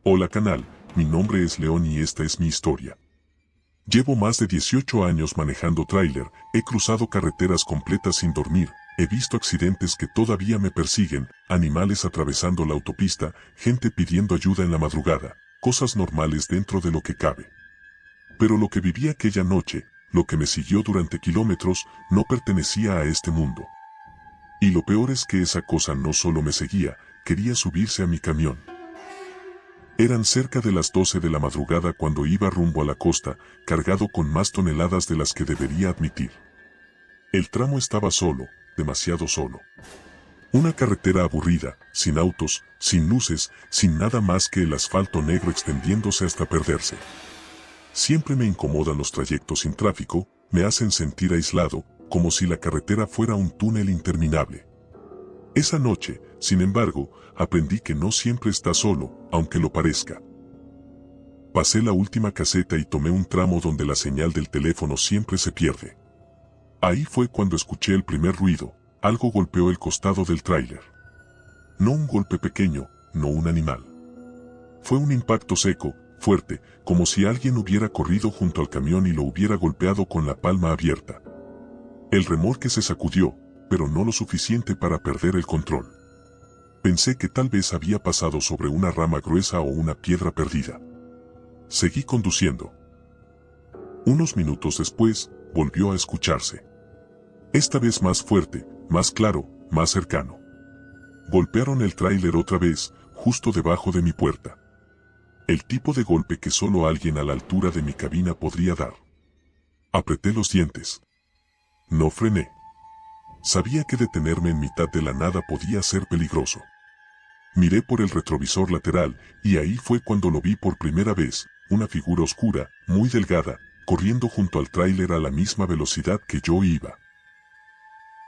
Hola canal, mi nombre es León y esta es mi historia. Llevo más de 18 años manejando tráiler, he cruzado carreteras completas sin dormir, he visto accidentes que todavía me persiguen, animales atravesando la autopista, gente pidiendo ayuda en la madrugada, cosas normales dentro de lo que cabe. Pero lo que viví aquella noche, lo que me siguió durante kilómetros, no pertenecía a este mundo. Y lo peor es que esa cosa no solo me seguía, quería subirse a mi camión. Eran cerca de las 12 de la madrugada cuando iba rumbo a la costa, cargado con más toneladas de las que debería admitir. El tramo estaba solo, demasiado solo. Una carretera aburrida, sin autos, sin luces, sin nada más que el asfalto negro extendiéndose hasta perderse. Siempre me incomodan los trayectos sin tráfico, me hacen sentir aislado, como si la carretera fuera un túnel interminable. Esa noche, sin embargo, aprendí que no siempre está solo, aunque lo parezca. Pasé la última caseta y tomé un tramo donde la señal del teléfono siempre se pierde. Ahí fue cuando escuché el primer ruido, algo golpeó el costado del tráiler. No un golpe pequeño, no un animal. Fue un impacto seco, fuerte, como si alguien hubiera corrido junto al camión y lo hubiera golpeado con la palma abierta. El remolque se sacudió, pero no lo suficiente para perder el control. Pensé que tal vez había pasado sobre una rama gruesa o una piedra perdida. Seguí conduciendo. Unos minutos después, volvió a escucharse. Esta vez más fuerte, más claro, más cercano. Golpearon el tráiler otra vez, justo debajo de mi puerta. El tipo de golpe que solo alguien a la altura de mi cabina podría dar. Apreté los dientes. No frené. Sabía que detenerme en mitad de la nada podía ser peligroso. Miré por el retrovisor lateral, y ahí fue cuando lo vi por primera vez, una figura oscura, muy delgada, corriendo junto al tráiler a la misma velocidad que yo iba.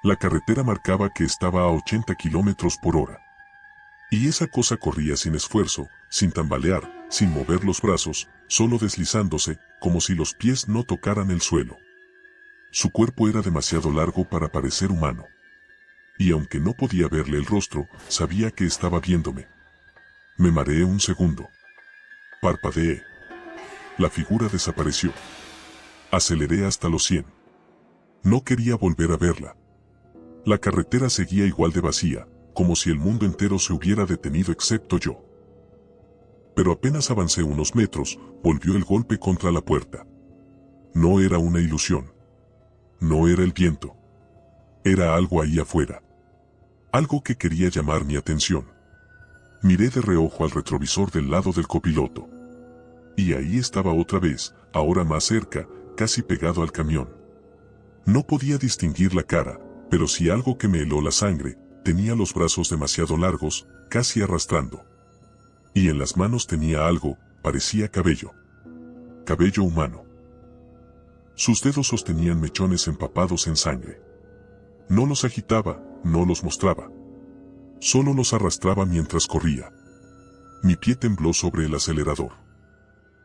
La carretera marcaba que estaba a 80 kilómetros por hora. Y esa cosa corría sin esfuerzo, sin tambalear, sin mover los brazos, solo deslizándose, como si los pies no tocaran el suelo. Su cuerpo era demasiado largo para parecer humano. Y aunque no podía verle el rostro, sabía que estaba viéndome. Me mareé un segundo. Parpadeé. La figura desapareció. Aceleré hasta los 100. No quería volver a verla. La carretera seguía igual de vacía, como si el mundo entero se hubiera detenido excepto yo. Pero apenas avancé unos metros, volvió el golpe contra la puerta. No era una ilusión. No era el viento. Era algo ahí afuera. Algo que quería llamar mi atención. Miré de reojo al retrovisor del lado del copiloto. Y ahí estaba otra vez, ahora más cerca, casi pegado al camión. No podía distinguir la cara, pero sí algo que me heló la sangre, tenía los brazos demasiado largos, casi arrastrando. Y en las manos tenía algo, parecía cabello. Cabello humano. Sus dedos sostenían mechones empapados en sangre. No los agitaba, no los mostraba. Solo los arrastraba mientras corría. Mi pie tembló sobre el acelerador.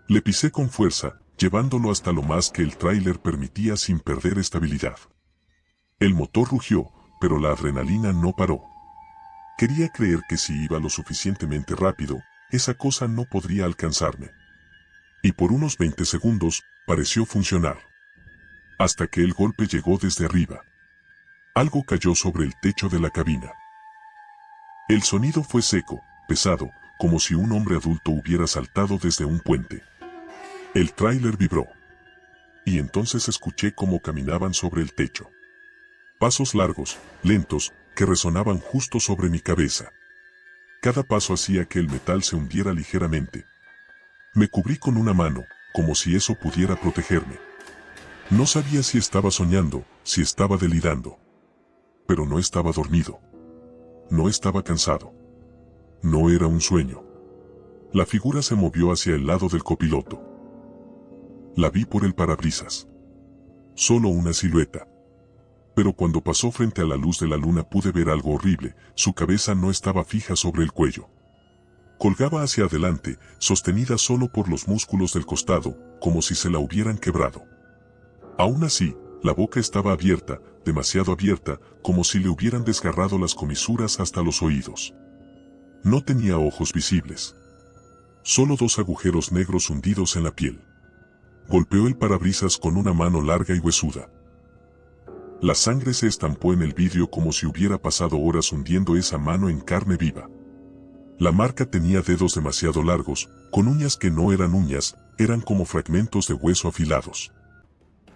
Le pisé con fuerza, llevándolo hasta lo más que el tráiler permitía sin perder estabilidad. El motor rugió, pero la adrenalina no paró. Quería creer que si iba lo suficientemente rápido, esa cosa no podría alcanzarme. Y por unos 20 segundos, pareció funcionar. Hasta que el golpe llegó desde arriba. Algo cayó sobre el techo de la cabina. El sonido fue seco, pesado, como si un hombre adulto hubiera saltado desde un puente. El tráiler vibró. Y entonces escuché cómo caminaban sobre el techo. Pasos largos, lentos, que resonaban justo sobre mi cabeza. Cada paso hacía que el metal se hundiera ligeramente. Me cubrí con una mano, como si eso pudiera protegerme. No sabía si estaba soñando, si estaba delirando. Pero no estaba dormido. No estaba cansado. No era un sueño. La figura se movió hacia el lado del copiloto. La vi por el parabrisas. Solo una silueta. Pero cuando pasó frente a la luz de la luna pude ver algo horrible, su cabeza no estaba fija sobre el cuello. Colgaba hacia adelante, sostenida solo por los músculos del costado, como si se la hubieran quebrado. Aún así, la boca estaba abierta, demasiado abierta, como si le hubieran desgarrado las comisuras hasta los oídos. No tenía ojos visibles. Solo 2 agujeros negros hundidos en la piel. Golpeó el parabrisas con una mano larga y huesuda. La sangre se estampó en el vidrio como si hubiera pasado horas hundiendo esa mano en carne viva. La marca tenía dedos demasiado largos, con uñas que no eran uñas, eran como fragmentos de hueso afilados.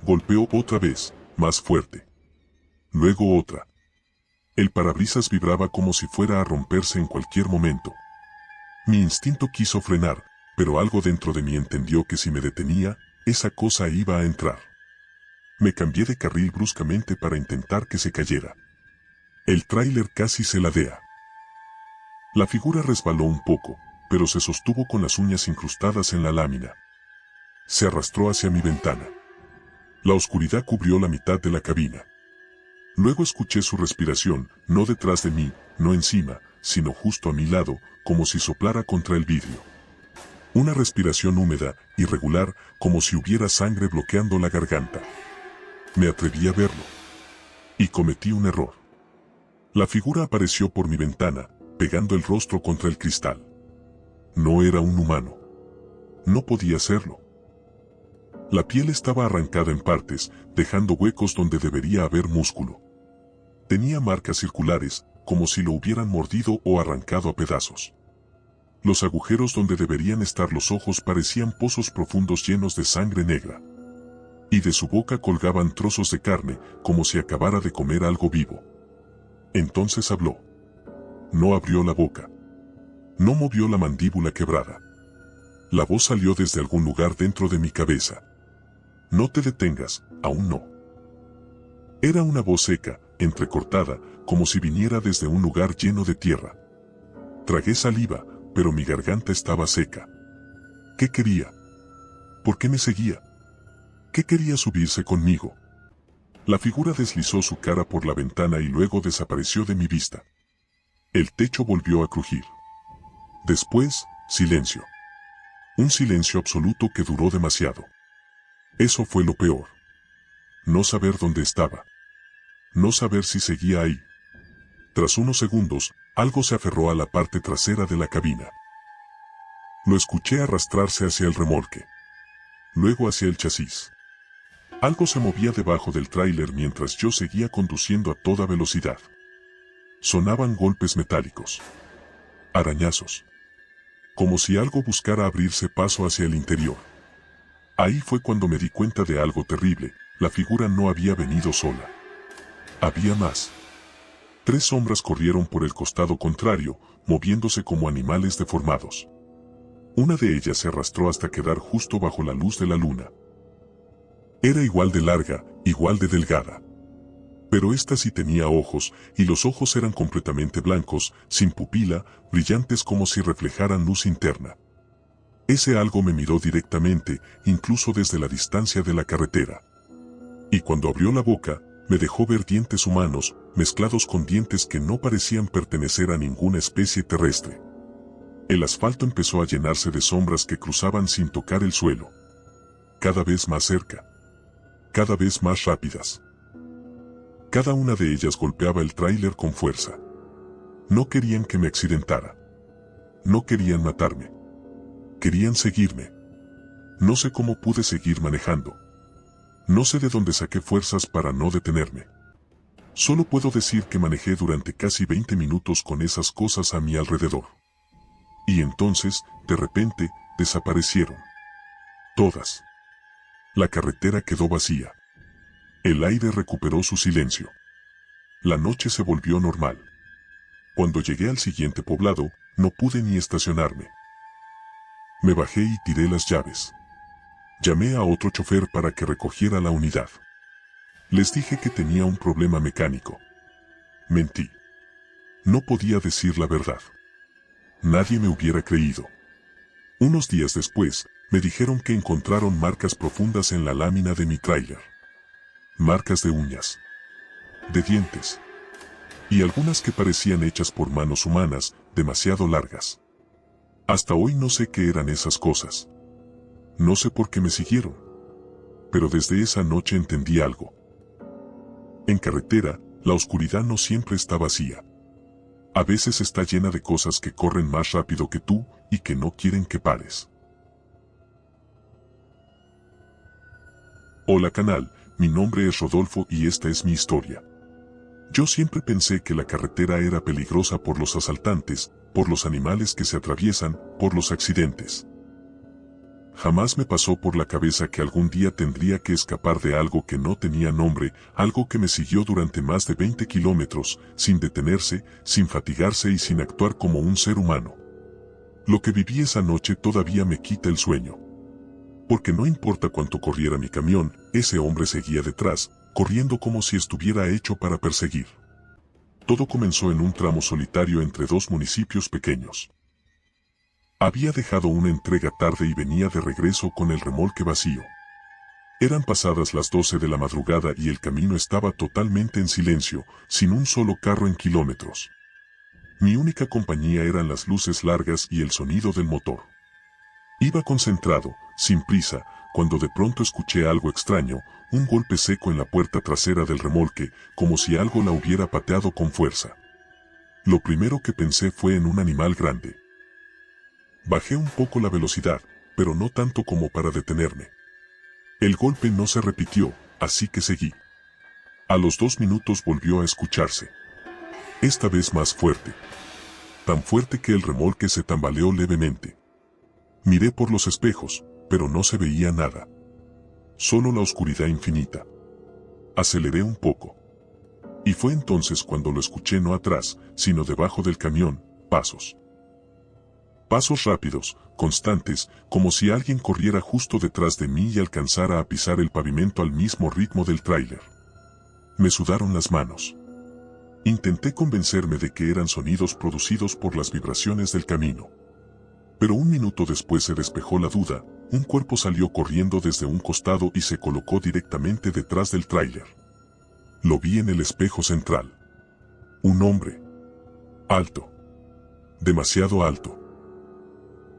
Golpeó otra vez, más fuerte. Luego otra. El parabrisas vibraba como si fuera a romperse en cualquier momento. Mi instinto quiso frenar, pero algo dentro de mí entendió que si me detenía, esa cosa iba a entrar. Me cambié de carril bruscamente para intentar que se cayera. El tráiler casi se ladea. La figura resbaló un poco, pero se sostuvo con las uñas incrustadas en la lámina. Se arrastró hacia mi ventana. La oscuridad cubrió la mitad de la cabina. Luego escuché su respiración, no detrás de mí, no encima, sino justo a mi lado, como si soplara contra el vidrio. Una respiración húmeda, irregular, como si hubiera sangre bloqueando la garganta. Me atreví a verlo. Y cometí un error. La figura apareció por mi ventana, pegando el rostro contra el cristal. No era un humano. No podía serlo. La piel estaba arrancada en partes, dejando huecos donde debería haber músculo. Tenía marcas circulares, como si lo hubieran mordido o arrancado a pedazos. Los agujeros donde deberían estar los ojos parecían pozos profundos llenos de sangre negra. Y de su boca colgaban trozos de carne, como si acabara de comer algo vivo. Entonces habló. No abrió la boca. No movió la mandíbula quebrada. La voz salió desde algún lugar dentro de mi cabeza. No te detengas, aún no. Era una voz seca, entrecortada, como si viniera desde un lugar lleno de tierra. Tragué saliva, pero mi garganta estaba seca. ¿Qué quería? ¿Por qué me seguía? ¿Qué quería subirse conmigo? La figura deslizó su cara por la ventana y luego desapareció de mi vista. El techo volvió a crujir. Después, silencio. Un silencio absoluto que duró demasiado. Eso fue lo peor. No saber dónde estaba. No saber si seguía ahí. Tras unos segundos, algo se aferró a la parte trasera de la cabina. Lo escuché arrastrarse hacia el remolque. Luego hacia el chasis. Algo se movía debajo del tráiler mientras yo seguía conduciendo a toda velocidad. Sonaban golpes metálicos. Arañazos. Como si algo buscara abrirse paso hacia el interior. Ahí fue cuando me di cuenta de algo terrible, la figura no había venido sola. Había más. 3 sombras corrieron por el costado contrario, moviéndose como animales deformados. Una de ellas se arrastró hasta quedar justo bajo la luz de la luna. Era igual de larga, igual de delgada. Pero esta sí tenía ojos, y los ojos eran completamente blancos, sin pupila, brillantes como si reflejaran luz interna. Ese algo me miró directamente, incluso desde la distancia de la carretera. Y cuando abrió la boca, me dejó ver dientes humanos, mezclados con dientes que no parecían pertenecer a ninguna especie terrestre. El asfalto empezó a llenarse de sombras que cruzaban sin tocar el suelo. Cada vez más cerca. Cada vez más rápidas. Cada una de ellas golpeaba el tráiler con fuerza. No querían que me accidentara. No querían matarme. Querían seguirme. No sé cómo pude seguir manejando. No sé de dónde saqué fuerzas para no detenerme. Solo puedo decir que manejé durante casi 20 minutos con esas cosas a mi alrededor. Y entonces, de repente, desaparecieron. Todas. La carretera quedó vacía. El aire recuperó su silencio. La noche se volvió normal. Cuando llegué al siguiente poblado, no pude ni estacionarme. Me bajé y tiré las llaves. Llamé a otro chofer para que recogiera la unidad. Les dije que tenía un problema mecánico. Mentí. No podía decir la verdad. Nadie me hubiera creído. Unos días después, me dijeron que encontraron marcas profundas en la lámina de mi tráiler. Marcas de uñas. De dientes. Y algunas que parecían hechas por manos humanas, demasiado largas. Hasta hoy no sé qué eran esas cosas. No sé por qué me siguieron. Pero desde esa noche entendí algo. En carretera, la oscuridad no siempre está vacía. A veces está llena de cosas que corren más rápido que tú, y que no quieren que pares. Hola canal, mi nombre es Rodolfo y esta es mi historia. Yo siempre pensé que la carretera era peligrosa por los asaltantes, por los animales que se atraviesan, por los accidentes. Jamás me pasó por la cabeza que algún día tendría que escapar de algo que no tenía nombre, algo que me siguió durante más de 20 kilómetros, sin detenerse, sin fatigarse y sin actuar como un ser humano. Lo que viví esa noche todavía me quita el sueño. Porque no importa cuánto corriera mi camión, ese hombre seguía detrás, corriendo como si estuviera hecho para perseguir. Todo comenzó en un tramo solitario entre dos municipios pequeños. Había dejado una entrega tarde y venía de regreso con el remolque vacío. Eran pasadas las 12 de la madrugada y el camino estaba totalmente en silencio, sin un solo carro en kilómetros. Mi única compañía eran las luces largas y el sonido del motor. Iba concentrado, sin prisa, cuando de pronto escuché algo extraño, un golpe seco en la puerta trasera del remolque, como si algo la hubiera pateado con fuerza. Lo primero que pensé fue en un animal grande. Bajé un poco la velocidad, pero no tanto como para detenerme. El golpe no se repitió, así que seguí. A los 2 minutos volvió a escucharse. Esta vez más fuerte. Tan fuerte que el remolque se tambaleó levemente. Miré por los espejos, pero no se veía nada. Solo la oscuridad infinita. Aceleré un poco. Y fue entonces cuando lo escuché no atrás, sino debajo del camión, pasos. Pasos rápidos, constantes, como si alguien corriera justo detrás de mí y alcanzara a pisar el pavimento al mismo ritmo del tráiler. Me sudaron las manos. Intenté convencerme de que eran sonidos producidos por las vibraciones del camino. Pero un minuto después se despejó la duda, un cuerpo salió corriendo desde un costado y se colocó directamente detrás del tráiler. Lo vi en el espejo central. Un hombre. Alto. Demasiado alto.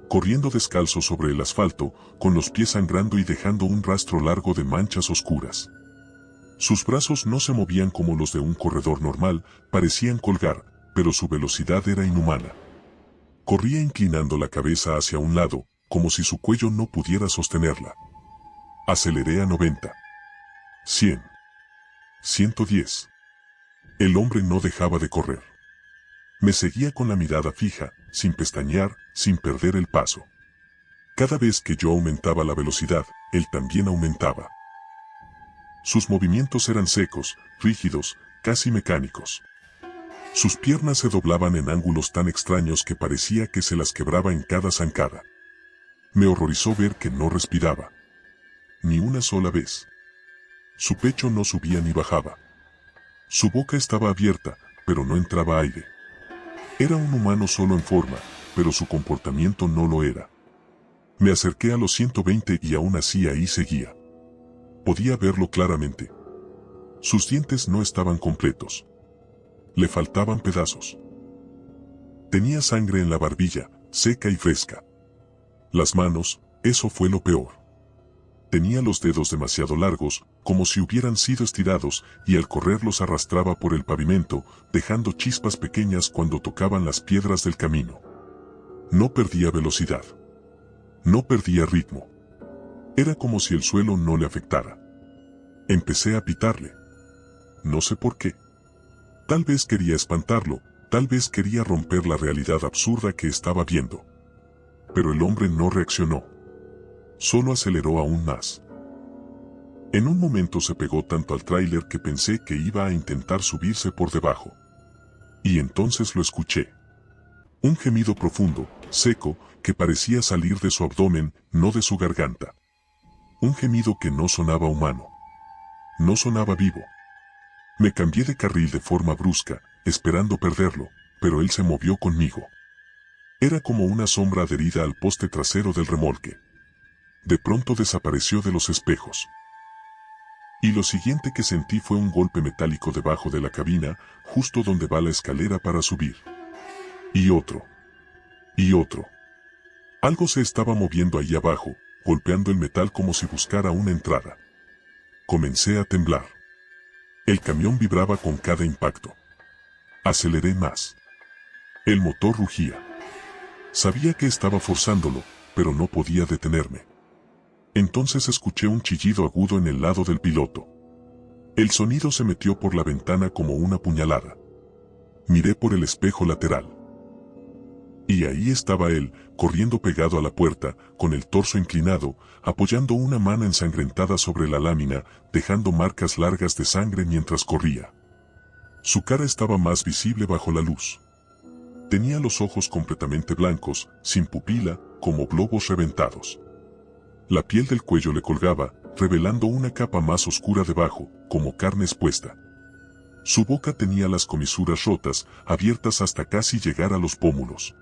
Corriendo descalzo sobre el asfalto, con los pies sangrando y dejando un rastro largo de manchas oscuras. Sus brazos no se movían como los de un corredor normal, parecían colgar, pero su velocidad era inhumana. Corría inclinando la cabeza hacia un lado, como si su cuello no pudiera sostenerla. Aceleré a 90. 100. 110. El hombre no dejaba de correr. Me seguía con la mirada fija, sin pestañear, sin perder el paso. Cada vez que yo aumentaba la velocidad, él también aumentaba. Sus movimientos eran secos, rígidos, casi mecánicos. Sus piernas se doblaban en ángulos tan extraños que parecía que se las quebraba en cada zancada. Me horrorizó ver que no respiraba. Ni una sola vez. Su pecho no subía ni bajaba. Su boca estaba abierta, pero no entraba aire. Era un humano solo en forma, pero su comportamiento no lo era. Me acerqué a los 120 y aún así ahí seguía. Podía verlo claramente. Sus dientes no estaban completos. Le faltaban pedazos. Tenía sangre en la barbilla, seca y fresca. Las manos, eso fue lo peor. Tenía los dedos demasiado largos, como si hubieran sido estirados, y al correr los arrastraba por el pavimento, dejando chispas pequeñas cuando tocaban las piedras del camino. No perdía velocidad. No perdía ritmo. Era como si el suelo no le afectara. Empecé a pitarle. No sé por qué. Tal vez quería espantarlo, tal vez quería romper la realidad absurda que estaba viendo. Pero el hombre no reaccionó. Solo aceleró aún más. En un momento se pegó tanto al tráiler que pensé que iba a intentar subirse por debajo. Y entonces lo escuché. Un gemido profundo, seco, que parecía salir de su abdomen, no de su garganta. Un gemido que no sonaba humano. No sonaba vivo. Me cambié de carril de forma brusca, esperando perderlo, pero él se movió conmigo. Era como una sombra adherida al poste trasero del remolque. De pronto desapareció de los espejos. Y lo siguiente que sentí fue un golpe metálico debajo de la cabina, justo donde va la escalera para subir. Y otro. Y otro. Algo se estaba moviendo ahí abajo, golpeando el metal como si buscara una entrada. Comencé a temblar. El camión vibraba con cada impacto. Aceleré más. El motor rugía. Sabía que estaba forzándolo, pero no podía detenerme. Entonces escuché un chillido agudo en el lado del piloto. El sonido se metió por la ventana como una puñalada. Miré por el espejo lateral. Y ahí estaba él, corriendo pegado a la puerta, con el torso inclinado, apoyando una mano ensangrentada sobre la lámina, dejando marcas largas de sangre mientras corría. Su cara estaba más visible bajo la luz. Tenía los ojos completamente blancos, sin pupila, como globos reventados. La piel del cuello le colgaba, revelando una capa más oscura debajo, como carne expuesta. Su boca tenía las comisuras rotas, abiertas hasta casi llegar a los pómulos.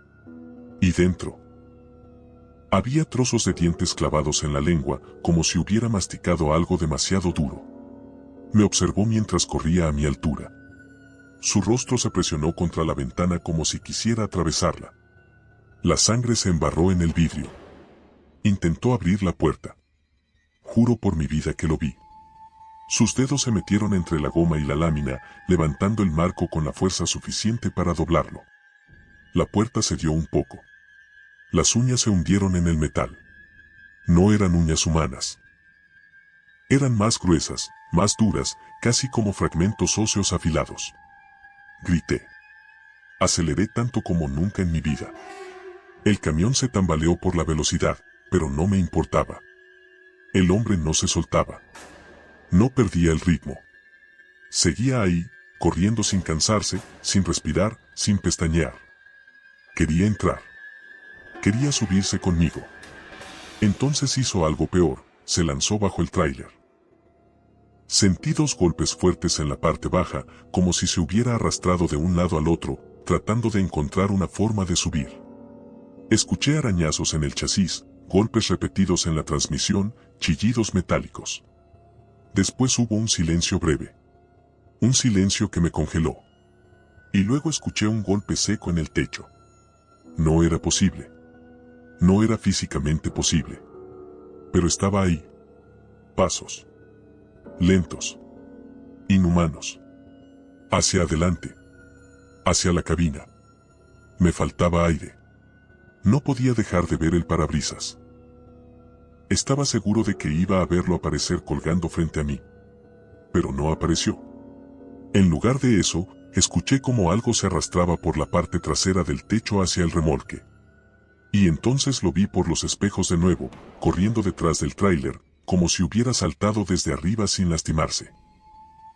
Y dentro había trozos de dientes clavados en la lengua, como si hubiera masticado algo demasiado duro. Me observó mientras corría a mi altura. Su rostro se presionó contra la ventana como si quisiera atravesarla. La sangre se embarró en el vidrio. Intentó abrir la puerta. Juro por mi vida que lo vi. Sus dedos se metieron entre la goma y la lámina, levantando el marco con la fuerza suficiente para doblarlo. La puerta cedió un poco. Las uñas se hundieron en el metal. No eran uñas humanas. Eran más gruesas, más duras, casi como fragmentos óseos afilados. Grité. Aceleré tanto como nunca en mi vida. El camión se tambaleó por la velocidad, pero no me importaba. El hombre no se soltaba. No perdía el ritmo. Seguía ahí, corriendo sin cansarse, sin respirar, sin pestañear. Quería entrar. Quería subirse conmigo. Entonces hizo algo peor, se lanzó bajo el tráiler. Sentí 2 golpes fuertes en la parte baja, como si se hubiera arrastrado de un lado al otro, tratando de encontrar una forma de subir. Escuché arañazos en el chasis, golpes repetidos en la transmisión, chillidos metálicos. Después hubo un silencio breve. Un silencio que me congeló. Y luego escuché un golpe seco en el techo. No era posible. No era físicamente posible. Pero estaba ahí. Pasos. Lentos. Inhumanos. Hacia adelante. Hacia la cabina. Me faltaba aire. No podía dejar de ver el parabrisas. Estaba seguro de que iba a verlo aparecer colgando frente a mí. Pero no apareció. En lugar de eso, escuché como algo se arrastraba por la parte trasera del techo hacia el remolque. Y entonces lo vi por los espejos de nuevo, corriendo detrás del tráiler, como si hubiera saltado desde arriba sin lastimarse.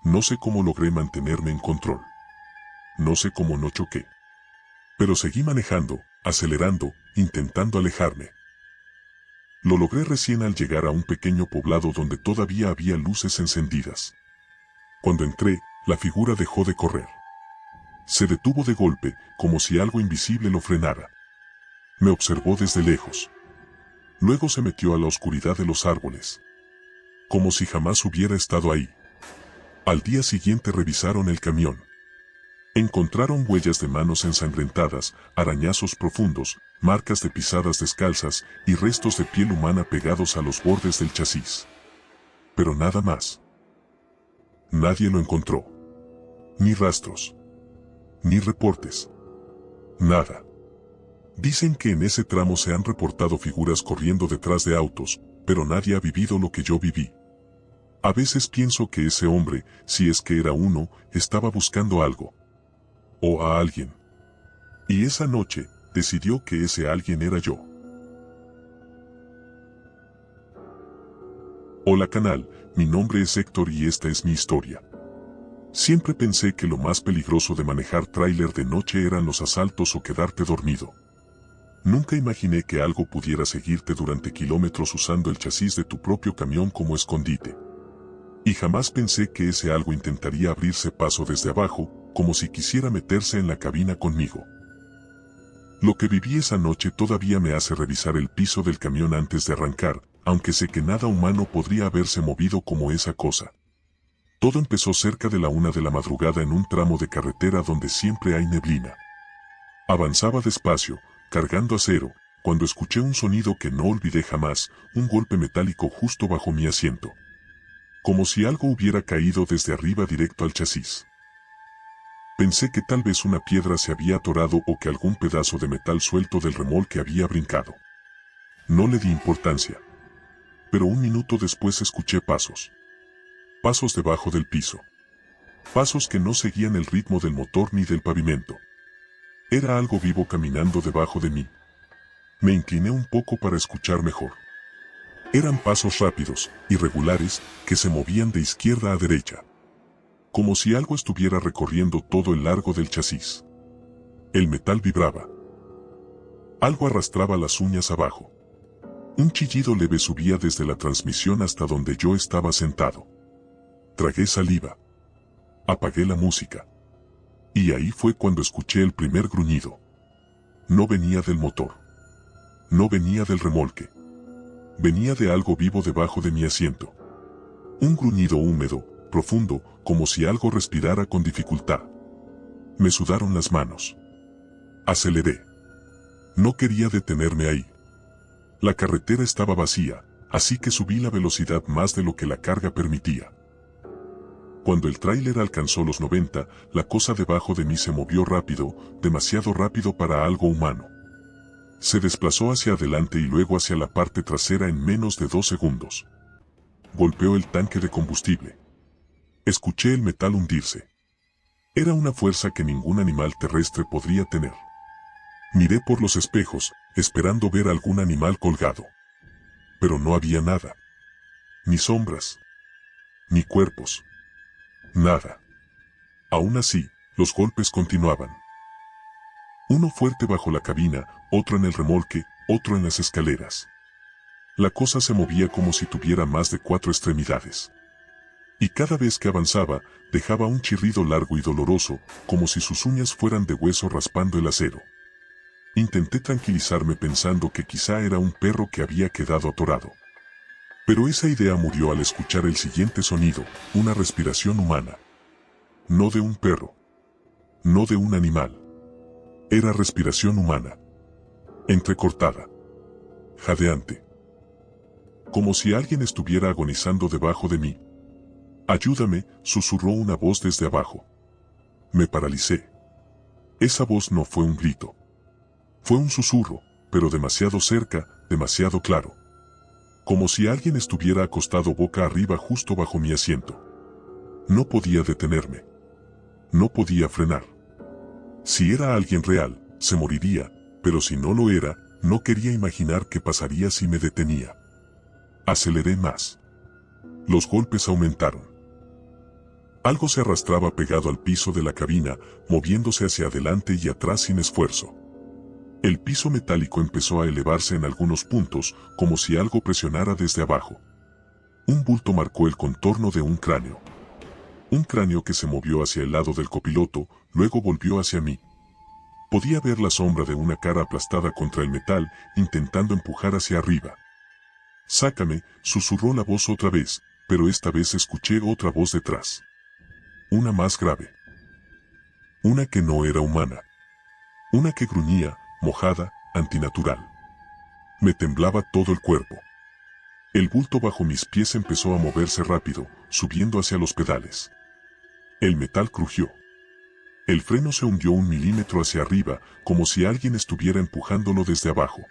No sé cómo logré mantenerme en control. No sé cómo no choqué. Pero seguí manejando, acelerando, intentando alejarme. Lo logré recién al llegar a un pequeño poblado donde todavía había luces encendidas. Cuando entré, la figura dejó de correr. Se detuvo de golpe, como si algo invisible lo frenara. Me observó desde lejos. Luego se metió a la oscuridad de los árboles. Como si jamás hubiera estado ahí. Al día siguiente revisaron el camión. Encontraron huellas de manos ensangrentadas, arañazos profundos, marcas de pisadas descalzas y restos de piel humana pegados a los bordes del chasis. Pero nada más. Nadie lo encontró. Ni rastros. Ni reportes. Nada. Dicen que en ese tramo se han reportado figuras corriendo detrás de autos, pero nadie ha vivido lo que yo viví. A veces pienso que ese hombre, si es que era uno, estaba buscando algo. O a alguien. Y esa noche, decidió que ese alguien era yo. Hola canal, mi nombre es Héctor y esta es mi historia. Siempre pensé que lo más peligroso de manejar tráiler de noche eran los asaltos o quedarte dormido. Nunca imaginé que algo pudiera seguirte durante kilómetros usando el chasis de tu propio camión como escondite. Y jamás pensé que ese algo intentaría abrirse paso desde abajo, como si quisiera meterse en la cabina conmigo. Lo que viví esa noche todavía me hace revisar el piso del camión antes de arrancar, aunque sé que nada humano podría haberse movido como esa cosa. Todo empezó cerca de la 1 de la madrugada en un tramo de carretera donde siempre hay neblina. Avanzaba despacio, cargando acero, cuando escuché un sonido que no olvidé jamás, un golpe metálico justo bajo mi asiento. Como si algo hubiera caído desde arriba directo al chasis. Pensé que tal vez una piedra se había atorado o que algún pedazo de metal suelto del remolque había brincado. No le di importancia. Pero un minuto después escuché pasos. Pasos debajo del piso. Pasos que no seguían el ritmo del motor ni del pavimento. Era algo vivo caminando debajo de mí. Me incliné un poco para escuchar mejor. Eran pasos rápidos, irregulares, que se movían de izquierda a derecha. Como si algo estuviera recorriendo todo el largo del chasis. El metal vibraba. Algo arrastraba las uñas abajo. Un chillido leve subía desde la transmisión hasta donde yo estaba sentado. Tragué saliva. Apagué la música. Y ahí fue cuando escuché el primer gruñido. No venía del motor. No venía del remolque. Venía de algo vivo debajo de mi asiento. Un gruñido húmedo, profundo, como si algo respirara con dificultad. Me sudaron las manos. Aceleré. No quería detenerme ahí. La carretera estaba vacía, así que subí la velocidad más de lo que la carga permitía. Cuando el tráiler alcanzó los 90, la cosa debajo de mí se movió rápido, demasiado rápido para algo humano. Se desplazó hacia adelante y luego hacia la parte trasera en menos de 2 segundos. Golpeó el tanque de combustible. Escuché el metal hundirse. Era una fuerza que ningún animal terrestre podría tener. Miré por los espejos, esperando ver algún animal colgado. Pero no había nada. Ni sombras. Ni cuerpos. Nada. Aún así, los golpes continuaban. Uno fuerte bajo la cabina, otro en el remolque, otro en las escaleras. La cosa se movía como si tuviera más de 4 extremidades. Y cada vez que avanzaba, dejaba un chirrido largo y doloroso, como si sus uñas fueran de hueso raspando el acero. Intenté tranquilizarme pensando que quizá era un perro que había quedado atorado. Pero esa idea murió al escuchar el siguiente sonido, una respiración humana. No de un perro. No de un animal. Era respiración humana. Entrecortada. Jadeante. Como si alguien estuviera agonizando debajo de mí. Ayúdame, susurró una voz desde abajo. Me paralicé. Esa voz no fue un grito. Fue un susurro, pero demasiado cerca, demasiado claro. Como si alguien estuviera acostado boca arriba justo bajo mi asiento. No podía detenerme. No podía frenar. Si era alguien real, se moriría, pero si no lo era, no quería imaginar qué pasaría si me detenía. Aceleré más. Los golpes aumentaron. Algo se arrastraba pegado al piso de la cabina, moviéndose hacia adelante y atrás sin esfuerzo. El piso metálico empezó a elevarse en algunos puntos, como si algo presionara desde abajo. Un bulto marcó el contorno de un cráneo. Un cráneo que se movió hacia el lado del copiloto, luego volvió hacia mí. Podía ver la sombra de una cara aplastada contra el metal, intentando empujar hacia arriba. «Sácame», susurró la voz otra vez, pero esta vez escuché otra voz detrás. Una más grave. Una que no era humana. Una que gruñía, mojada, antinatural. Me temblaba todo el cuerpo. El bulto bajo mis pies empezó a moverse rápido, subiendo hacia los pedales. El metal crujió. El freno se hundió 1 milímetro hacia arriba, como si alguien estuviera empujándolo desde abajo.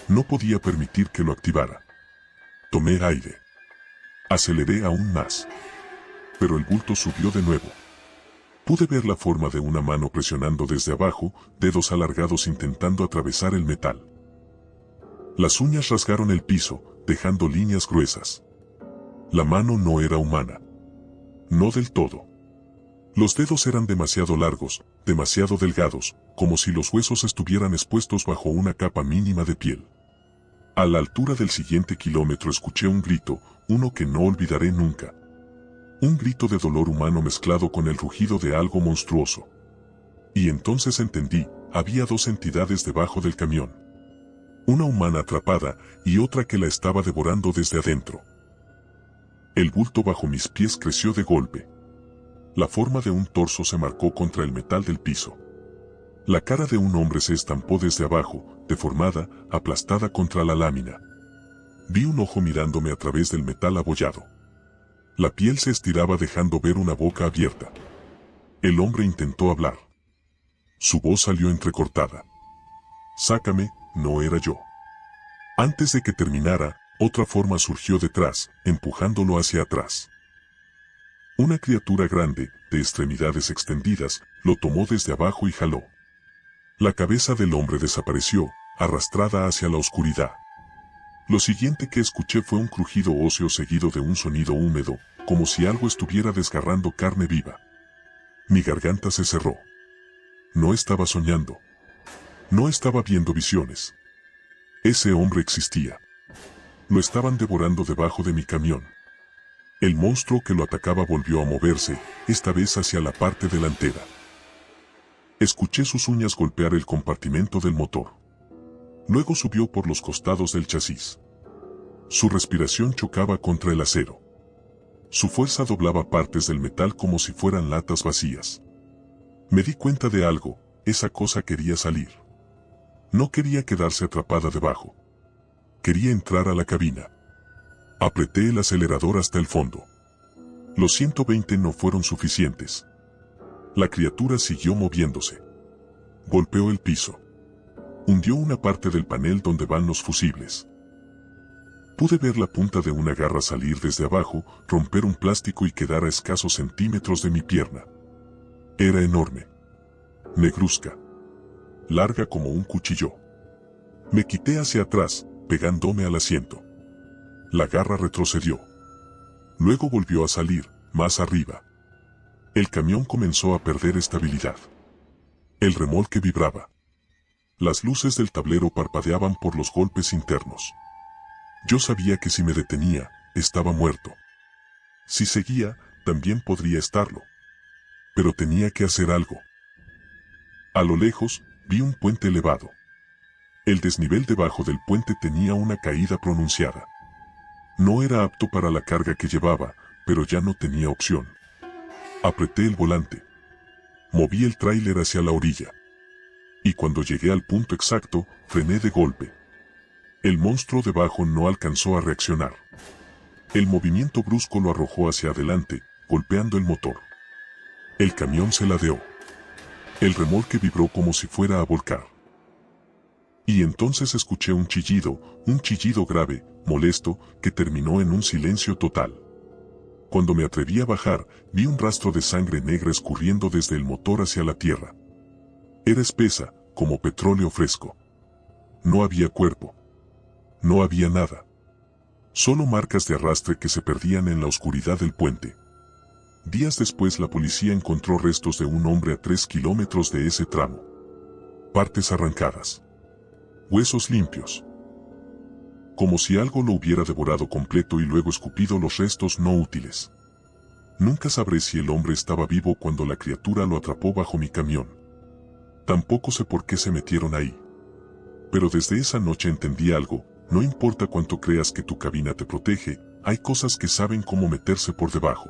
No podía permitir que lo activara. Tomé aire. Aceleré aún más. Pero el bulto subió de nuevo. Pude ver la forma de una mano presionando desde abajo, dedos alargados intentando atravesar el metal. Las uñas rasgaron el piso, dejando líneas gruesas. La mano no era humana. No del todo. Los dedos eran demasiado largos, demasiado delgados, como si los huesos estuvieran expuestos bajo una capa mínima de piel. A la altura del siguiente kilómetro escuché un grito, uno que no olvidaré nunca. Un grito de dolor humano mezclado con el rugido de algo monstruoso. Y entonces entendí, había 2 entidades debajo del camión. Una humana atrapada y otra que la estaba devorando desde adentro. El bulto bajo mis pies creció de golpe. La forma de un torso se marcó contra el metal del piso. La cara de un hombre se estampó desde abajo, deformada, aplastada contra la lámina. Vi un ojo mirándome a través del metal abollado. La piel se estiraba dejando ver una boca abierta. El hombre intentó hablar. Su voz salió entrecortada. Sácame, no era yo. Antes de que terminara, otra forma surgió detrás, empujándolo hacia atrás. Una criatura grande, de extremidades extendidas, lo tomó desde abajo y jaló. La cabeza del hombre desapareció, arrastrada hacia la oscuridad. Lo siguiente que escuché fue un crujido óseo seguido de un sonido húmedo, como si algo estuviera desgarrando carne viva. Mi garganta se cerró. No estaba soñando. No estaba viendo visiones. Ese hombre existía. Lo estaban devorando debajo de mi camión. El monstruo que lo atacaba volvió a moverse, esta vez hacia la parte delantera. Escuché sus uñas golpear el compartimento del motor. Luego subió por los costados del chasis. Su respiración chocaba contra el acero. Su fuerza doblaba partes del metal como si fueran latas vacías. Me di cuenta de algo, esa cosa quería salir. No quería quedarse atrapada debajo. Quería entrar a la cabina. Apreté el acelerador hasta el fondo. Los 120 no fueron suficientes. La criatura siguió moviéndose. Golpeó el piso. Hundió una parte del panel donde van los fusibles. Pude ver la punta de una garra salir desde abajo, romper un plástico y quedar a escasos centímetros de mi pierna. Era enorme. Negruzca. Larga como un cuchillo. Me quité hacia atrás, pegándome al asiento. La garra retrocedió. Luego volvió a salir, más arriba. El camión comenzó a perder estabilidad. El remolque vibraba. Las luces del tablero parpadeaban por los golpes internos. Yo sabía que si me detenía, estaba muerto. Si seguía, también podría estarlo. Pero tenía que hacer algo. A lo lejos, vi un puente elevado. El desnivel debajo del puente tenía una caída pronunciada. No era apto para la carga que llevaba, pero ya no tenía opción. Apreté el volante. Moví el tráiler hacia la orilla. Y cuando llegué al punto exacto, frené de golpe. El monstruo debajo no alcanzó a reaccionar. El movimiento brusco lo arrojó hacia adelante, golpeando el motor. El camión se ladeó. El remolque vibró como si fuera a volcar. Y entonces escuché un chillido grave, molesto, que terminó en un silencio total. Cuando me atreví a bajar, vi un rastro de sangre negra escurriendo desde el motor hacia la tierra. Era espesa, como petróleo fresco. No había cuerpo. No había nada. Solo marcas de arrastre que se perdían en la oscuridad del puente. Días después la policía encontró restos de un hombre a 3 kilómetros de ese tramo. Partes arrancadas. Huesos limpios. Como si algo lo hubiera devorado completo y luego escupido los restos no útiles. Nunca sabré si el hombre estaba vivo cuando la criatura lo atrapó bajo mi camión. Tampoco sé por qué se metieron ahí. Pero desde esa noche entendí algo, no importa cuánto creas que tu cabina te protege, hay cosas que saben cómo meterse por debajo.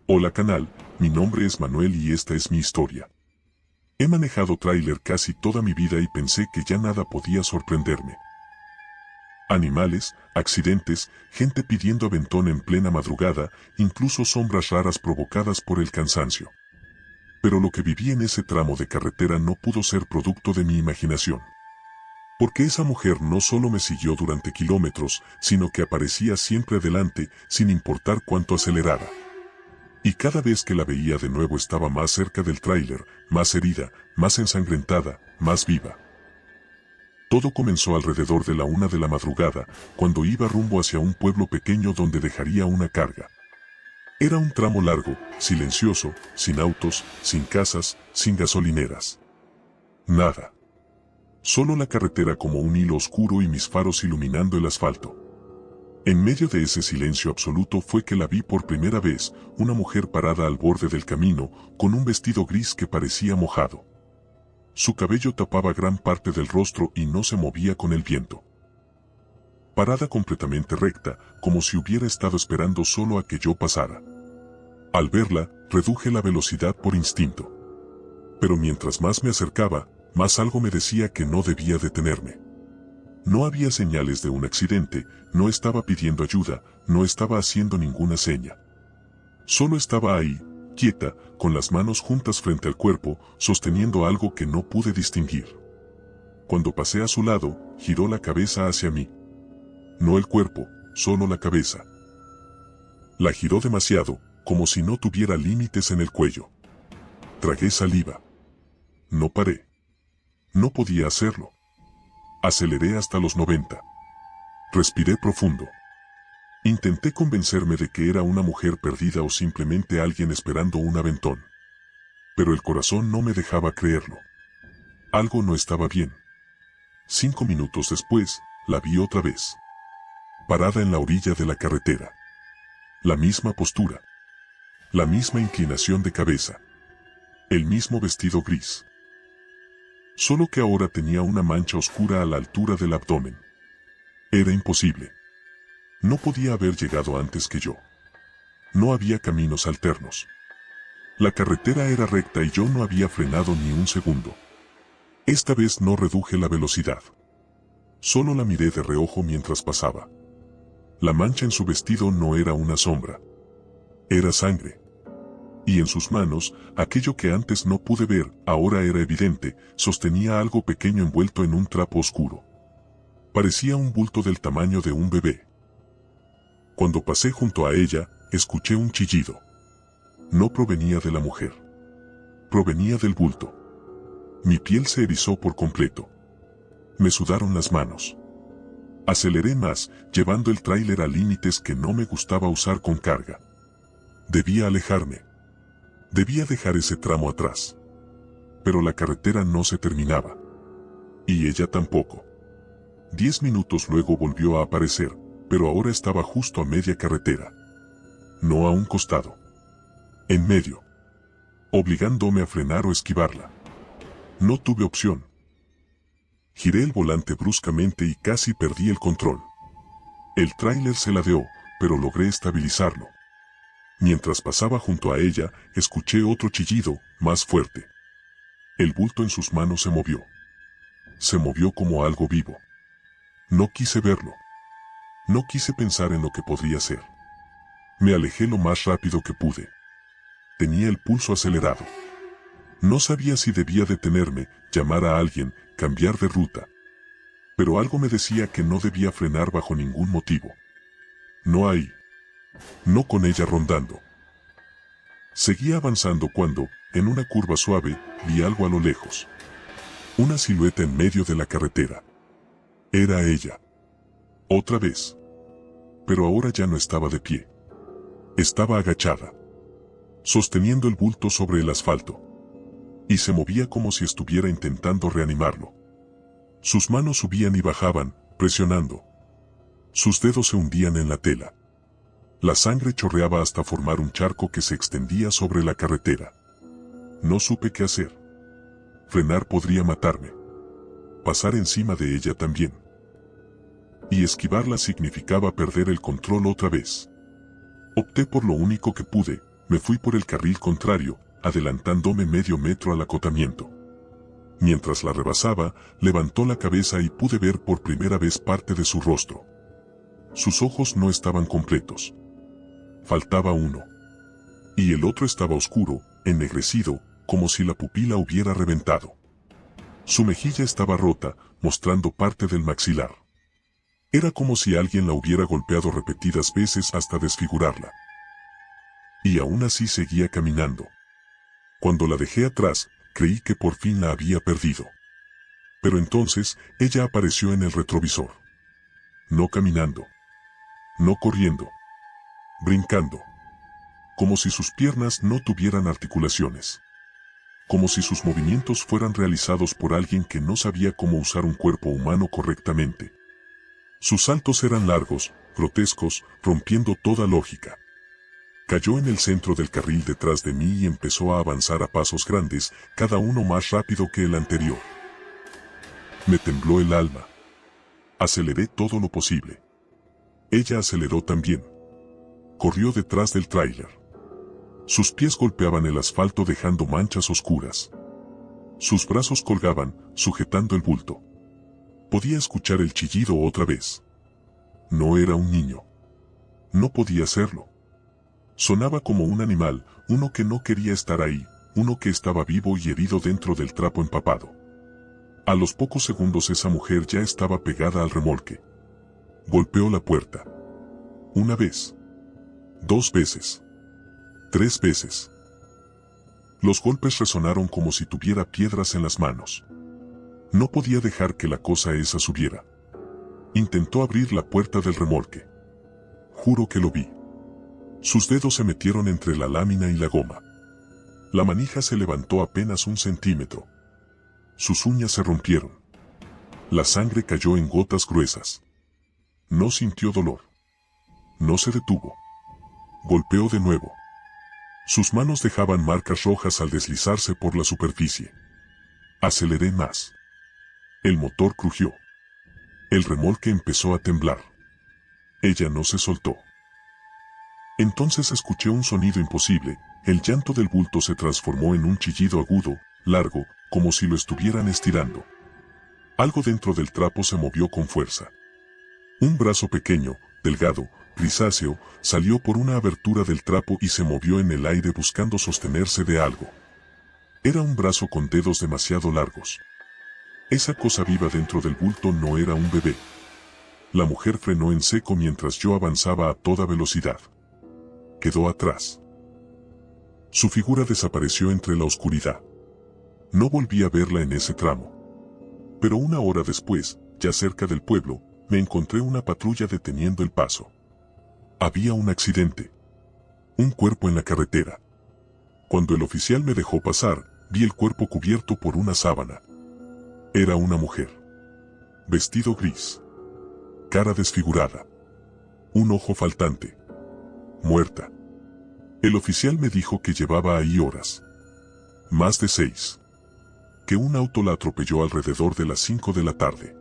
Hola canal, mi nombre es Manuel y esta es mi historia. He manejado tráiler casi toda mi vida y pensé que ya nada podía sorprenderme. Animales, accidentes, gente pidiendo aventón en plena madrugada, incluso sombras raras provocadas por el cansancio. Pero lo que viví en ese tramo de carretera no pudo ser producto de mi imaginación. Porque esa mujer no solo me siguió durante kilómetros, sino que aparecía siempre adelante, sin importar cuánto acelerara. Y cada vez que la veía de nuevo estaba más cerca del tráiler, más herida, más ensangrentada, más viva. Todo comenzó alrededor de la 1 de la madrugada, cuando iba rumbo hacia un pueblo pequeño donde dejaría una carga. Era un tramo largo, silencioso, sin autos, sin casas, sin gasolineras. Nada. Solo la carretera como un hilo oscuro y mis faros iluminando el asfalto. En medio de ese silencio absoluto fue que la vi por primera vez, una mujer parada al borde del camino, con un vestido gris que parecía mojado. Su cabello tapaba gran parte del rostro y no se movía con el viento. Parada completamente recta, como si hubiera estado esperando solo a que yo pasara. Al verla, reduje la velocidad por instinto. Pero mientras más me acercaba, más algo me decía que no debía detenerme. No había señales de un accidente, no estaba pidiendo ayuda, no estaba haciendo ninguna seña. Solo estaba ahí, quieta, con las manos juntas frente al cuerpo, sosteniendo algo que no pude distinguir. Cuando pasé a su lado, giró la cabeza hacia mí. No el cuerpo, solo la cabeza. La giró demasiado, como si no tuviera límites en el cuello. Tragué saliva. No paré. No podía hacerlo. Aceleré hasta los 90. Respiré profundo. Intenté convencerme de que era una mujer perdida o simplemente alguien esperando un aventón. Pero el corazón no me dejaba creerlo. Algo no estaba bien. 5 minutos después, la vi otra vez. Parada en la orilla de la carretera. La misma postura. La misma inclinación de cabeza. El mismo vestido gris. Solo que ahora tenía una mancha oscura a la altura del abdomen. Era imposible. No podía haber llegado antes que yo. No había caminos alternos. La carretera era recta y yo no había frenado ni un segundo. Esta vez no reduje la velocidad. Solo la miré de reojo mientras pasaba. La mancha en su vestido no era una sombra. Era sangre. Y en sus manos, aquello que antes no pude ver, ahora era evidente, sostenía algo pequeño envuelto en un trapo oscuro. Parecía un bulto del tamaño de un bebé. Cuando pasé junto a ella, escuché un chillido. No provenía de la mujer. Provenía del bulto. Mi piel se erizó por completo. Me sudaron las manos. Aceleré más, llevando el tráiler a límites que no me gustaba usar con carga. Debía alejarme. Debía dejar ese tramo atrás. Pero la carretera no se terminaba. Y ella tampoco. 10 minutos luego volvió a aparecer, pero ahora estaba justo a media carretera. No a un costado. En medio. Obligándome a frenar o esquivarla. No tuve opción. Giré el volante bruscamente y casi perdí el control. El tráiler se ladeó, pero logré estabilizarlo. Mientras pasaba junto a ella, escuché otro chillido, más fuerte. El bulto en sus manos se movió. Se movió como algo vivo. No quise verlo. No quise pensar en lo que podría ser. Me alejé lo más rápido que pude. Tenía el pulso acelerado. No sabía si debía detenerme, llamar a alguien, cambiar de ruta. Pero algo me decía que no debía frenar bajo ningún motivo. No ahí. No con ella rondando. Seguía avanzando cuando, en una curva suave, vi algo a lo lejos. Una silueta en medio de la carretera. Era ella. Otra vez. Pero ahora ya no estaba de pie. Estaba agachada. Sosteniendo el bulto sobre el asfalto. Y se movía como si estuviera intentando reanimarlo. Sus manos subían y bajaban, presionando. Sus dedos se hundían en la tela. La sangre chorreaba hasta formar un charco que se extendía sobre la carretera. No supe qué hacer. Frenar podría matarme. Pasar encima de ella también. Y esquivarla significaba perder el control otra vez. Opté por lo único que pude, me fui por el carril contrario, adelantándome medio metro al acotamiento. Mientras la rebasaba, levantó la cabeza y pude ver por primera vez parte de su rostro. Sus ojos no estaban completos. Faltaba uno. Y el otro estaba oscuro, ennegrecido, como si la pupila hubiera reventado. Su mejilla estaba rota, mostrando parte del maxilar. Era como si alguien la hubiera golpeado repetidas veces hasta desfigurarla. Y aún así seguía caminando. Cuando la dejé atrás, creí que por fin la había perdido. Pero entonces, ella apareció en el retrovisor. No caminando. No corriendo. Brincando. Como si sus piernas no tuvieran articulaciones. Como si sus movimientos fueran realizados por alguien que no sabía cómo usar un cuerpo humano correctamente. Sus saltos eran largos, grotescos, rompiendo toda lógica. Cayó en el centro del carril detrás de mí y empezó a avanzar a pasos grandes, cada uno más rápido que el anterior. Me tembló el alma. Aceleré todo lo posible. Ella aceleró también. Corrió detrás del tráiler. Sus pies golpeaban el asfalto dejando manchas oscuras. Sus brazos colgaban, sujetando el bulto. Podía escuchar el chillido otra vez. No era un niño. No podía serlo. Sonaba como un animal, uno que no quería estar ahí, uno que estaba vivo y herido dentro del trapo empapado. A los pocos segundos esa mujer ya estaba pegada al remolque. Golpeó la puerta. Una vez. 2 veces. 3 veces. Los golpes resonaron como si tuviera piedras en las manos. No podía dejar que la cosa esa subiera. Intentó abrir la puerta del remolque. Juro que lo vi. Sus dedos se metieron entre la lámina y la goma. La manija se levantó apenas 1 centímetro. Sus uñas se rompieron. La sangre cayó en gotas gruesas. No sintió dolor. No se detuvo. Golpeó de nuevo. Sus manos dejaban marcas rojas al deslizarse por la superficie. Aceleré más. El motor crujió. El remolque empezó a temblar. Ella no se soltó. Entonces escuché un sonido imposible. El llanto del bulto se transformó en un chillido agudo, largo, como si lo estuvieran estirando. Algo dentro del trapo se movió con fuerza. Un brazo pequeño, delgado, grisáceo, salió por una abertura del trapo y se movió en el aire buscando sostenerse de algo. Era un brazo con dedos demasiado largos. Esa cosa viva dentro del bulto no era un bebé. La mujer frenó en seco mientras yo avanzaba a toda velocidad. Quedó atrás. Su figura desapareció entre la oscuridad. No volví a verla en ese tramo. Pero 1 hora después, ya cerca del pueblo, me encontré una patrulla deteniendo el paso. Había un accidente. Un cuerpo en la carretera. Cuando el oficial me dejó pasar, vi el cuerpo cubierto por una sábana. Era una mujer. Vestido gris. Cara desfigurada. Un ojo faltante. Muerta. El oficial me dijo que llevaba ahí horas. Más de 6. Que un auto la atropelló alrededor de las 5 de la tarde.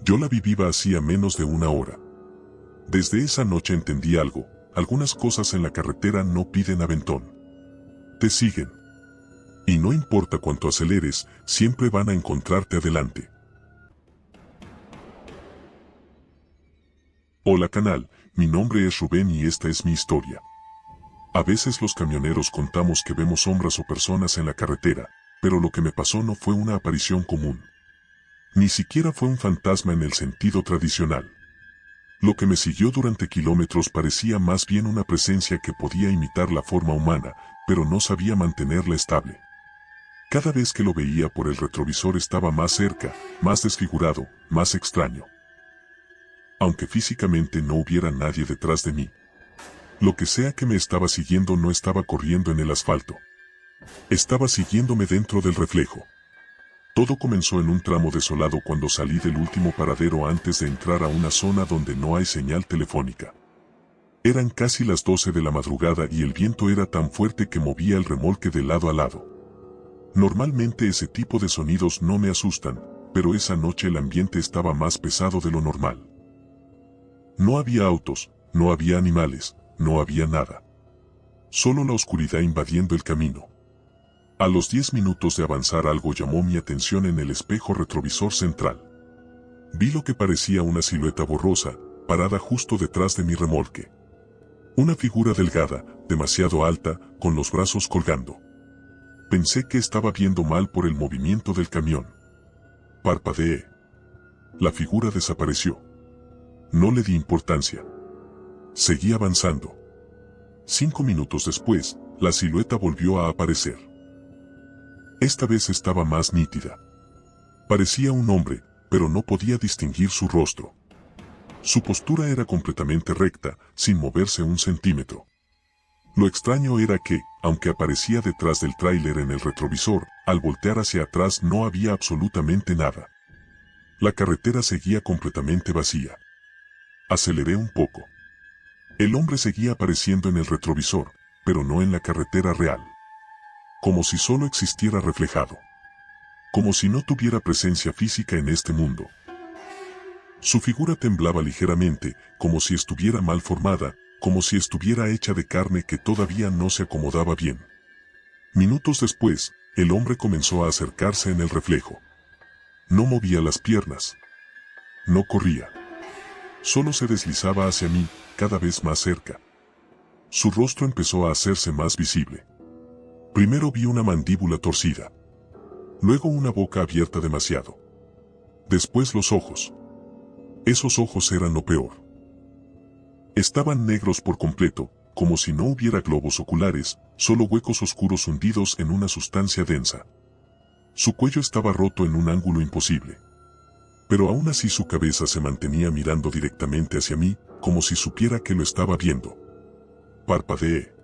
Yo la vi viva hacía menos de 1 hora. Desde esa noche entendí algo. Algunas cosas en la carretera no piden aventón. Te siguen. Y no importa cuánto aceleres, siempre van a encontrarte adelante. Hola canal, mi nombre es Rubén y esta es mi historia. A veces los camioneros contamos que vemos sombras o personas en la carretera, pero lo que me pasó no fue una aparición común. Ni siquiera fue un fantasma en el sentido tradicional. Lo que me siguió durante kilómetros parecía más bien una presencia que podía imitar la forma humana, pero no sabía mantenerla estable. Cada vez que lo veía por el retrovisor estaba más cerca, más desfigurado, más extraño. Aunque físicamente no hubiera nadie detrás de mí. Lo que sea que me estaba siguiendo no estaba corriendo en el asfalto. Estaba siguiéndome dentro del reflejo. Todo comenzó en un tramo desolado cuando salí del último paradero antes de entrar a una zona donde no hay señal telefónica. Eran casi las 12 de la madrugada y el viento era tan fuerte que movía el remolque de lado a lado. Normalmente ese tipo de sonidos no me asustan, pero esa noche el ambiente estaba más pesado de lo normal. No había autos, no había animales, no había nada. Solo la oscuridad invadiendo el camino. A los 10 minutos de avanzar algo llamó mi atención en el espejo retrovisor central. Vi lo que parecía una silueta borrosa, parada justo detrás de mi remolque. Una figura delgada, demasiado alta, con los brazos colgando. Pensé que estaba viendo mal por el movimiento del camión. Parpadeé. La figura desapareció. No le di importancia. Seguí avanzando. 5 minutos después, la silueta volvió a aparecer. Esta vez estaba más nítida. Parecía un hombre, pero no podía distinguir su rostro. Su postura era completamente recta, sin moverse 1 centímetro. Lo extraño era que, aunque aparecía detrás del tráiler en el retrovisor, al voltear hacia atrás no había absolutamente nada. La carretera seguía completamente vacía. Aceleré un poco. El hombre seguía apareciendo en el retrovisor, pero no en la carretera real. Como si solo existiera reflejado. Como si no tuviera presencia física en este mundo. Su figura temblaba ligeramente, como si estuviera mal formada, como si estuviera hecha de carne que todavía no se acomodaba bien. Minutos después, el hombre comenzó a acercarse en el reflejo. No movía las piernas. No corría. Solo se deslizaba hacia mí, cada vez más cerca. Su rostro empezó a hacerse más visible. Primero vi una mandíbula torcida. Luego una boca abierta demasiado. Después los ojos. Esos ojos eran lo peor. Estaban negros por completo, como si no hubiera globos oculares, solo huecos oscuros hundidos en una sustancia densa. Su cuello estaba roto en un ángulo imposible. Pero aún así su cabeza se mantenía mirando directamente hacia mí, como si supiera que lo estaba viendo. Parpadeé.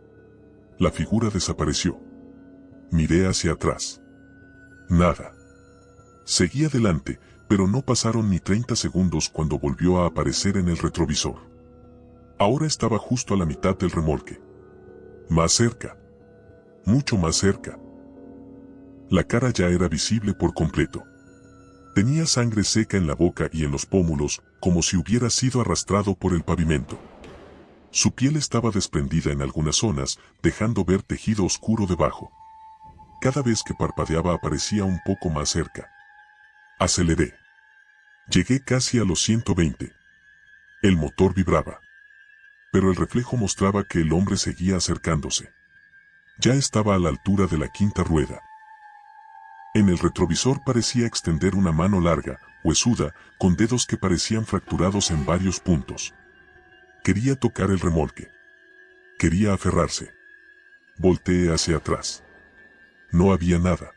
La figura desapareció. Miré hacia atrás. Nada. Seguí adelante, pero no pasaron ni 30 segundos cuando volvió a aparecer en el retrovisor. Ahora estaba justo a la mitad del remolque. Más cerca. Mucho más cerca. La cara ya era visible por completo. Tenía sangre seca en la boca y en los pómulos, como si hubiera sido arrastrado por el pavimento. Su piel estaba desprendida en algunas zonas, dejando ver tejido oscuro debajo. Cada vez que parpadeaba aparecía un poco más cerca. Aceleré. Llegué casi a los 120. El motor vibraba. Pero el reflejo mostraba que el hombre seguía acercándose. Ya estaba a la altura de la quinta rueda. En el retrovisor parecía extender una mano larga, huesuda, con dedos que parecían fracturados en varios puntos. Quería tocar el remolque. Quería aferrarse. Volteé hacia atrás. No había nada.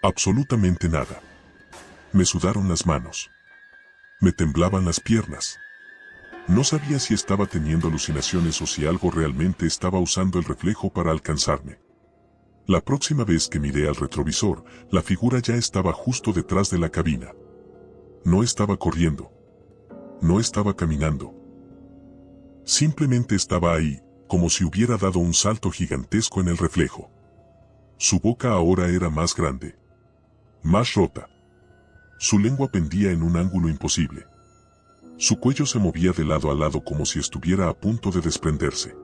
Absolutamente nada. Me sudaron las manos. Me temblaban las piernas. No sabía si estaba teniendo alucinaciones o si algo realmente estaba usando el reflejo para alcanzarme. La próxima vez que miré al retrovisor, la figura ya estaba justo detrás de la cabina. No estaba corriendo. No estaba caminando. Simplemente estaba ahí, como si hubiera dado un salto gigantesco en el reflejo. Su boca ahora era más grande. Más rota. Su lengua pendía en un ángulo imposible. Su cuello se movía de lado a lado como si estuviera a punto de desprenderse.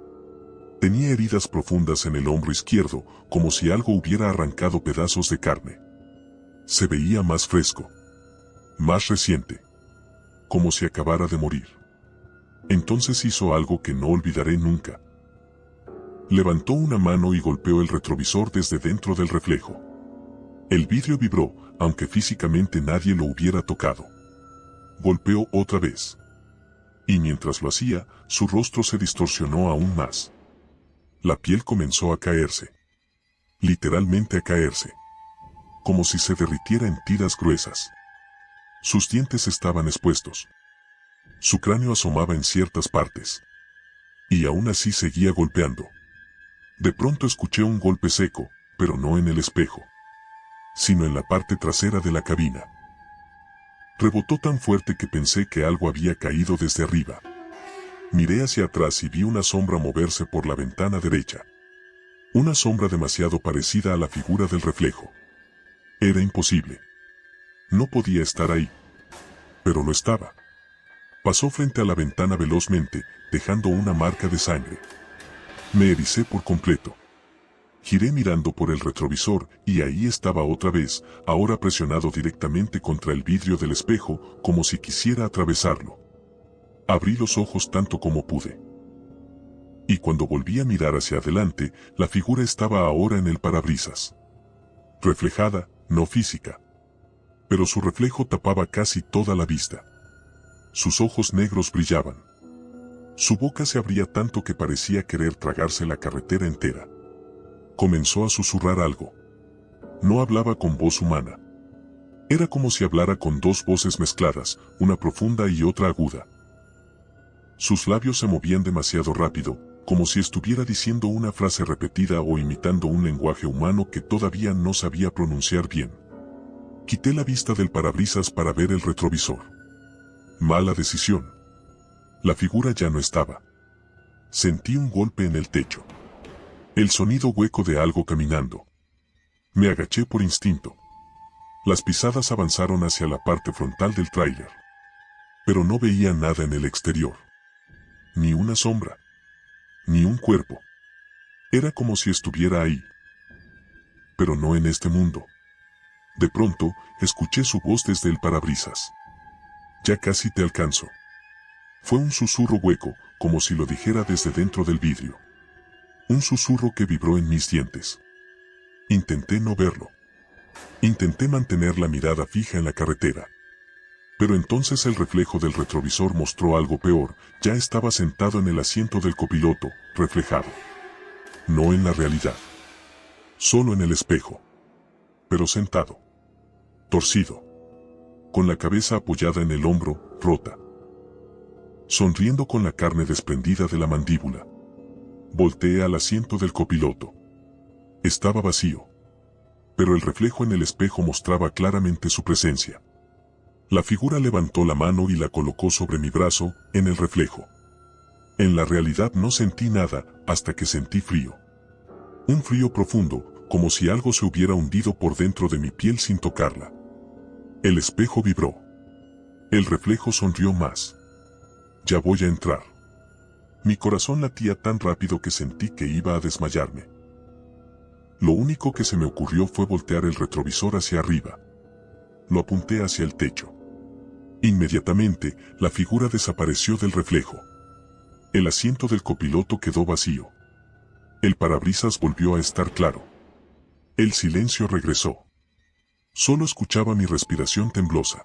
Tenía heridas profundas en el hombro izquierdo, como si algo hubiera arrancado pedazos de carne. Se veía más fresco. Más reciente. Como si acabara de morir. Entonces hizo algo que no olvidaré nunca. Levantó una mano y golpeó el retrovisor desde dentro del reflejo. El vidrio vibró, aunque físicamente nadie lo hubiera tocado. Golpeó otra vez. Y mientras lo hacía, su rostro se distorsionó aún más. La piel comenzó a caerse. Literalmente a caerse. Como si se derritiera en tiras gruesas. Sus dientes estaban expuestos. Su cráneo asomaba en ciertas partes. Y aún así seguía golpeando. De pronto escuché un golpe seco, pero no en el espejo, sino en la parte trasera de la cabina. Rebotó tan fuerte que pensé que algo había caído desde arriba. Miré hacia atrás y vi una sombra moverse por la ventana derecha. Una sombra demasiado parecida a la figura del reflejo. Era imposible. No podía estar ahí. Pero lo estaba. Pasó frente a la ventana velozmente, dejando una marca de sangre. Me ericé por completo. Giré mirando por el retrovisor y ahí estaba otra vez, ahora presionado directamente contra el vidrio del espejo, como si quisiera atravesarlo. Abrí los ojos tanto como pude. Y cuando volví a mirar hacia adelante, la figura estaba ahora en el parabrisas. Reflejada, no física. Pero su reflejo tapaba casi toda la vista. Sus ojos negros brillaban. Su boca se abría tanto que parecía querer tragarse la carretera entera. Comenzó a susurrar algo. No hablaba con voz humana. Era como si hablara con dos voces mezcladas, una profunda y otra aguda. Sus labios se movían demasiado rápido, como si estuviera diciendo una frase repetida o imitando un lenguaje humano que todavía no sabía pronunciar bien. Quité la vista del parabrisas para ver el retrovisor. Mala decisión. La figura ya no estaba. Sentí un golpe en el techo. El sonido hueco de algo caminando. Me agaché por instinto. Las pisadas avanzaron hacia la parte frontal del tráiler. Pero no veía nada en el exterior. Ni una sombra. Ni un cuerpo. Era como si estuviera ahí. Pero no en este mundo. De pronto, escuché su voz desde el parabrisas. Ya casi te alcanzo. Fue un susurro hueco, como si lo dijera desde dentro del vidrio. Un susurro que vibró en mis dientes. Intenté no verlo. Intenté mantener la mirada fija en la carretera. Pero entonces el reflejo del retrovisor mostró algo peor. Ya estaba sentado en el asiento del copiloto, reflejado. No en la realidad. Solo en el espejo. Pero sentado. Torcido. Con la cabeza apoyada en el hombro, rota. Sonriendo con la carne desprendida de la mandíbula. Volteé al asiento del copiloto. Estaba vacío. Pero el reflejo en el espejo mostraba claramente su presencia. La figura levantó la mano y la colocó sobre mi brazo, en el reflejo. En la realidad no sentí nada, hasta que sentí frío. Un frío profundo, como si algo se hubiera hundido por dentro de mi piel sin tocarla. El espejo vibró. El reflejo sonrió más. Ya voy a entrar. Mi corazón latía tan rápido que sentí que iba a desmayarme. Lo único que se me ocurrió fue voltear el retrovisor hacia arriba. Lo apunté hacia el techo. Inmediatamente, la figura desapareció del reflejo. El asiento del copiloto quedó vacío. El parabrisas volvió a estar claro. El silencio regresó. Solo escuchaba mi respiración temblosa.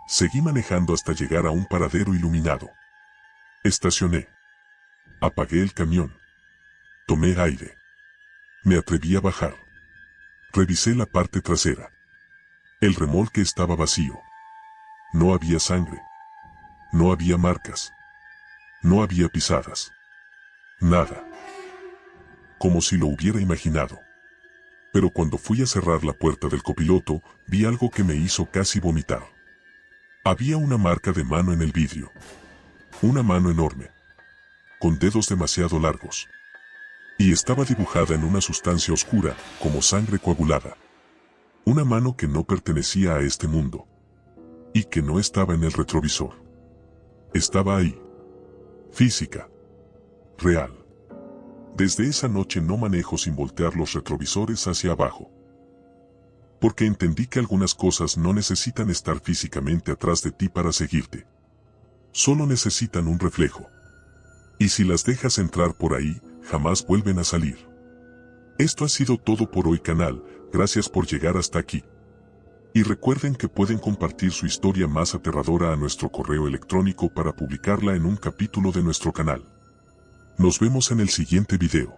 Seguí manejando hasta llegar a un paradero iluminado. Estacioné. Apagué el camión. Tomé aire. Me atreví a bajar. Revisé la parte trasera. El remolque estaba vacío. No había sangre. No había marcas. No había pisadas. Nada. Como si lo hubiera imaginado. Pero cuando fui a cerrar la puerta del copiloto, vi algo que me hizo casi vomitar. Había una marca de mano en el vidrio. Una mano enorme. Con dedos demasiado largos. Y estaba dibujada en una sustancia oscura, como sangre coagulada. Una mano que no pertenecía a este mundo. Y que no estaba en el retrovisor. Estaba ahí. Física. Real. Desde esa noche no manejo sin voltear los retrovisores hacia abajo. Porque entendí que algunas cosas no necesitan estar físicamente atrás de ti para seguirte. Solo necesitan un reflejo. Y si las dejas entrar por ahí, jamás vuelven a salir. Esto ha sido todo por hoy canal, gracias por llegar hasta aquí. Y recuerden que pueden compartir su historia más aterradora a nuestro correo electrónico para publicarla en un capítulo de nuestro canal. Nos vemos en el siguiente video.